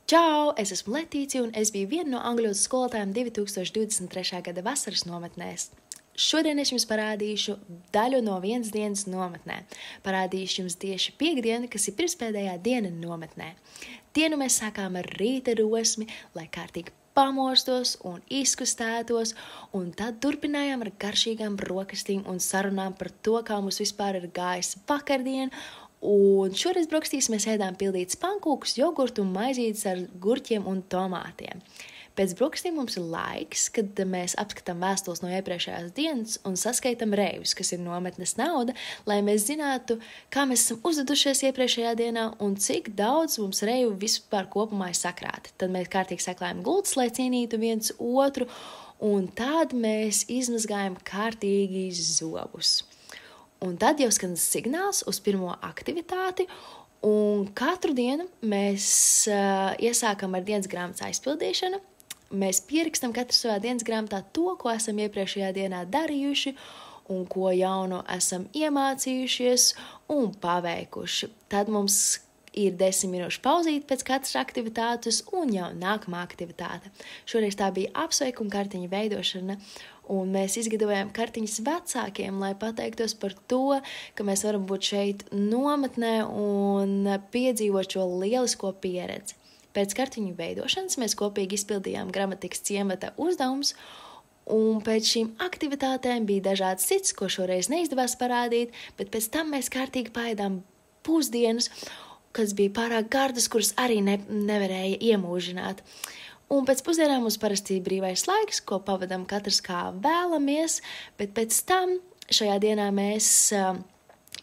Čau! Es esmu Letīcija un es biju viena no angļu skolotājiem 2023. gada vasaras nometnēs. Šodien es jums parādīšu daļu no vienas dienas nometnē. Parādīšu jums tieši piekdienu, kas ir pirmspēdējā diena nometnē. Dienu mēs sākām ar rīta rosmi, lai kārtīgi pamostos un izkustētos, un tad turpinājām ar garšīgām brokastīm un sarunām par to, kā mums vispār ir gājis vakardien. Un šoreiz brokastīs mēs ēdām pildītas pankūkus, jogurtu un maizītes ar gurķiem un tomātiem. Pēc brokastīm mums ir laiks, kad mēs apskatām vēstules no iepriekšējās dienas un saskaitam reivus, kas ir nometnes nauda, lai mēs zinātu, kā mēs esam uzvedušies iepriekšējā dienā un cik daudz mums reivu vispār kopumā ir sakrāti. Tad mēs kārtīgi saklājam gultas, lai cienītu viens otru, un tad mēs izmazgājam kārtīgi zobus. Un tad jau skan signāls uz pirmo aktivitāti, un katru dienu mēs iesākam ar dienas grāmatas aizpildīšanu. Mēs pierakstam katru savā dienas grāmatā to, ko esam iepriekšējā dienā darījuši, un ko jaunu esam iemācījušies un paveikuši. Tad mums ir 10 minūšu pauzīte pēc katras aktivitātes un jau nākamā aktivitāte. Šoreiz tā bija apsveikuma kartiņa veidošana, un mēs izgatavojām kartiņas vecākiem, lai pateiktos par to, ka mēs varam būt šeit nometnē un piedzīvot šo lielisko pieredzi. Pēc kartiņu veidošanas mēs kopīgi izpildījām gramatikas ciemata uzdevumus, un pēc šīm aktivitātēm bija dažādas cits, ko šoreiz neizdevās parādīt, bet pēc tam mēs kārtīgi paēdām pusdienas, kas bija pārāk gardas, kuras arī nevarēja iemūžināt. Un pēc pusdienām mums parasti ir brīvais laiks, ko pavadam katrs kā vēlamies, bet pēc tam šajā dienā mēs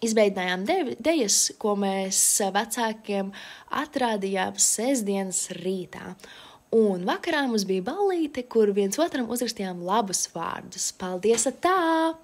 izbeidinājām dejas, ko mēs vecākiem atrādījām sestdienas rītā. Un vakarā mums bija ballīte, kur viens otram uzrakstījām labus vārdus. Paldies, tā!